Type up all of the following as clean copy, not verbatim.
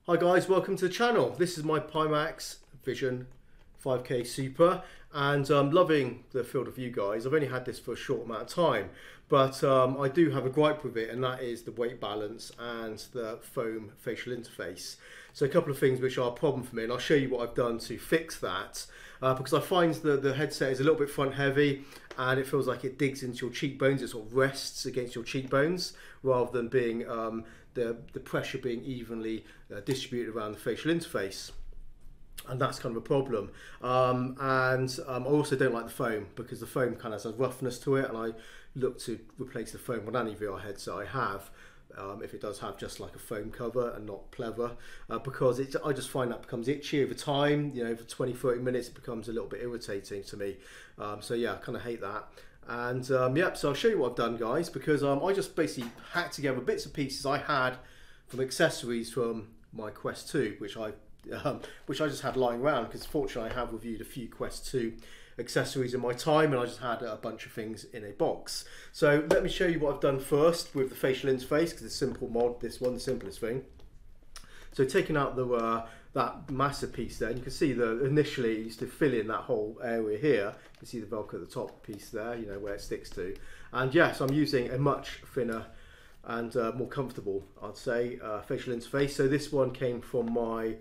Hi guys, welcome to the channel. This is my PIMAX Vision 5K Super and I'm loving the field of view, guys. I've only had this for a short amount of time, but I do have a gripe with it, and that is the weight balance and the foam facial interface. So a couple of things which are a problem for me, and I'll show you what I've done to fix that, because I find that the headset is a little bit front heavy and it feels like it digs into your cheekbones. It sort of rests against your cheekbones rather than being the pressure being evenly distributed around the facial interface, and that's kind of a problem. I also don't like the foam, because the foam kind of has a roughness to it, and I look to replace the foam on any VR headset I have, if it does have just like a foam cover and not pleather, because I just find that becomes itchy over time. You know, for 20-30 minutes it becomes a little bit irritating to me. So yeah, I kind of hate that. And yeah, so I'll show you what I've done, guys, because I just basically hacked together bits and pieces I had from accessories from my Quest 2, which I just had lying around, because fortunately I have reviewed a few Quest 2 accessories in my time, and I just had a bunch of things in a box. So let me show you what I've done first with the facial interface, because it's a simple mod, this one, the simplest thing. So taking out that massive piece there, and you can see that initially it used to fill in that whole area here. You can see the Velcro at the top piece there, you know, where it sticks to. And yes, I'm using a much thinner and more comfortable, I'd say, facial interface. So this one came from my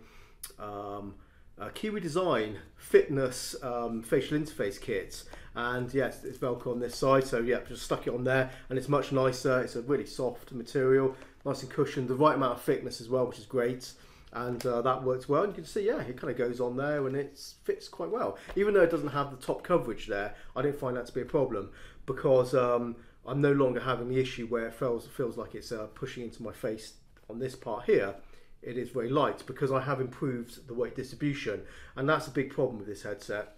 Kiwi Design Fitness facial interface kit, and yes, it's Velcro on this side, so yeah, just stuck it on there, and it's much nicer. It's a really soft material, nice and cushioned, the right amount of thickness as well, which is great. And that works well, and you can see, yeah, it kind of goes on there and it fits quite well. Even though it doesn't have the top coverage there, I don't find that to be a problem, because I'm no longer having the issue where it feels like it's pushing into my face on this part here. It is very light, because I have improved the weight distribution, and that's a big problem with this headset.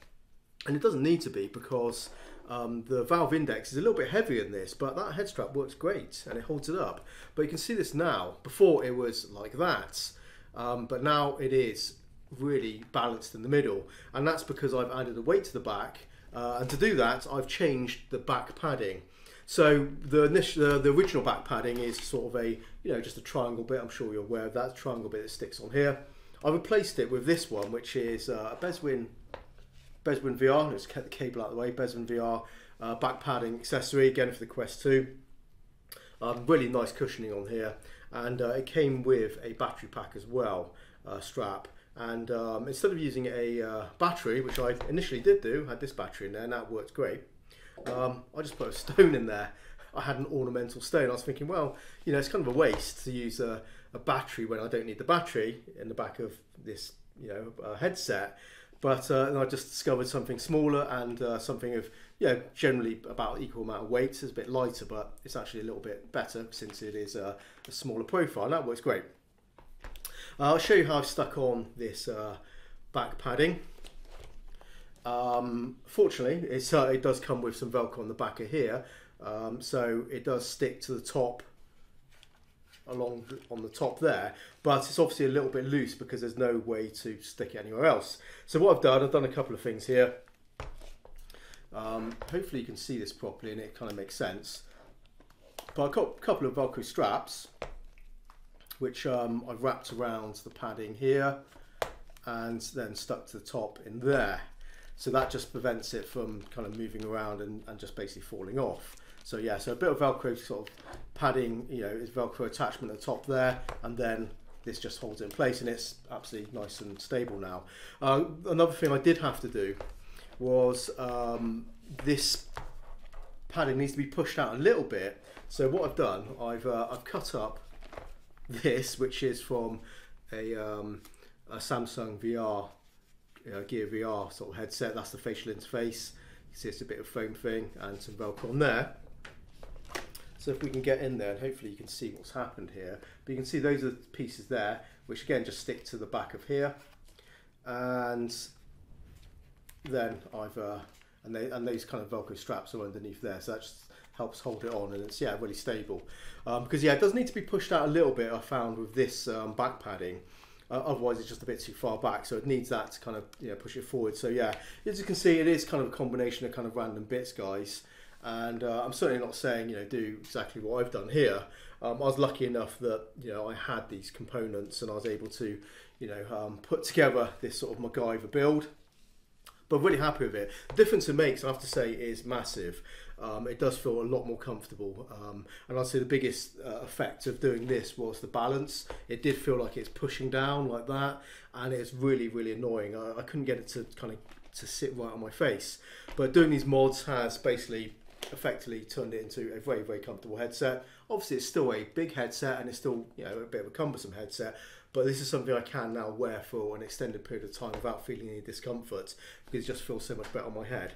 And it doesn't need to be, because the valve index is a little bit heavier than this, but that head strap works great and it holds it up. But you can see this now. Before it was like that. But now it is really balanced in the middle, and that's because I've added a weight to the back, and to do that I've changed the back padding. So the original back padding is sort of a, you know, just a triangle bit. I'm sure you're aware of that triangle bit that sticks on here. I replaced it with this one, which is a Bezwin VR. Let's get the cable out of the way. Bezwin VR back padding accessory, again for the Quest 2. Really nice cushioning on here, and it came with a battery pack as well, strap. And instead of using a battery, which I initially did do, had this battery in there, and that worked great. I just put a stone in there. I had an ornamental stone. I was thinking, well, you know, it's kind of a waste to use a battery when I don't need the battery in the back of this, you know, headset. But and I just discovered something smaller and something of, you know, generally about equal amount of weight. It's a bit lighter, but it's actually a little bit better since it is a smaller profile, and that works great. I'll show you how I've stuck on this back padding. Fortunately, it does come with some Velcro on the back of here, so it does stick to the top, on the top there, but it's obviously a little bit loose because there's no way to stick it anywhere else. So what I've done a couple of things here. Hopefully you can see this properly and it kind of makes sense. But I've got a couple of Velcro straps, which I've wrapped around the padding here and then stuck to the top in there. So that just prevents it from kind of moving around and just basically falling off. So yeah, so a bit of Velcro sort of padding, you know, is Velcro attachment at the top there, and then this just holds it in place, and it's absolutely nice and stable now. Another thing I did have to do was this padding needs to be pushed out a little bit. So what I've done, I've cut up this, which is from a Samsung VR, Gear VR sort of headset. That's the facial interface. You can see it's a bit of foam thing and some Velcro on there. So if we can get in there, and hopefully you can see what's happened here. But you can see those are the pieces there, which again just stick to the back of here. And then and those kind of Velcro straps are underneath there, so that just helps hold it on, and it's, yeah, really stable. Because yeah, it does need to be pushed out a little bit, I found, with this back padding. Otherwise it's just a bit too far back, so it needs that to kind of, you know, push it forward. So yeah, as you can see, it is kind of a combination of kind of random bits, guys, And I'm certainly not saying, do exactly what I've done here. I was lucky enough that, I had these components and I was able to, put together this sort of MacGyver build. But really happy with it. The difference it makes, I have to say, is massive. It does feel a lot more comfortable. And I'd say the biggest effect of doing this was the balance. It did feel like it's pushing down like that, and it's really, really annoying. I couldn't get it to to sit right on my face. But doing these mods has basically effectively turned it into a very, very comfortable headset. Obviously it's still a big headset and it's still a bit of a cumbersome headset, but this is something I can now wear for an extended period of time without feeling any discomfort, because it just feels so much better on my head.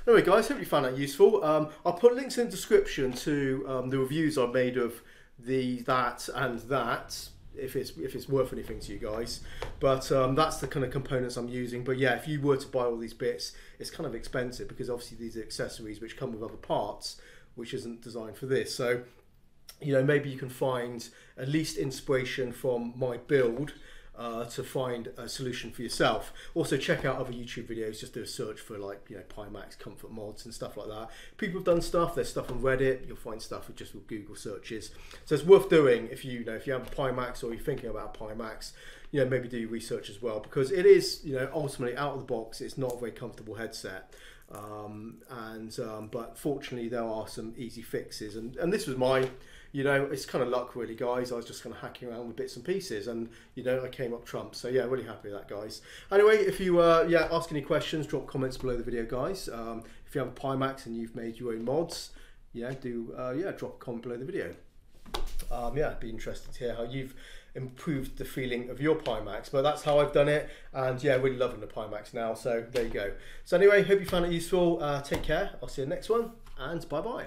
Anyway guys, hope you found that useful. I'll put links in the description to the reviews I made of that and that, if it's worth anything to you guys. But that's the kind of components I'm using. But yeah, if you were to buy all these bits, it's kind of expensive, because obviously these are accessories which come with other parts which isn't designed for this. So maybe you can find at least inspiration from my build to find a solution for yourself. Also check out other YouTube videos, just do a search for like PIMAX comfort mods and stuff like that. People have done stuff, there's stuff on Reddit, you'll find stuff with just with Google searches. So it's worth doing if you have a PIMAX or you're thinking about a PIMAX, maybe do your research as well, because it is ultimately out of the box, it's not a very comfortable headset. But fortunately there are some easy fixes, and this was mine. It's kind of luck really, guys. I was just kind of hacking around with bits and pieces, and I came up trumps. So yeah, really happy with that, guys. Anyway, if you ask any questions, drop comments below the video, guys. If you have a PIMAX and you've made your own mods, drop a comment below the video. It'd be interesting to hear how you've improved the feeling of your PIMAX, but that's how I've done it, and really loving the PIMAX now. So there you go. So anyway, hope you found it useful. Take care. I'll see you in the next one, and bye bye.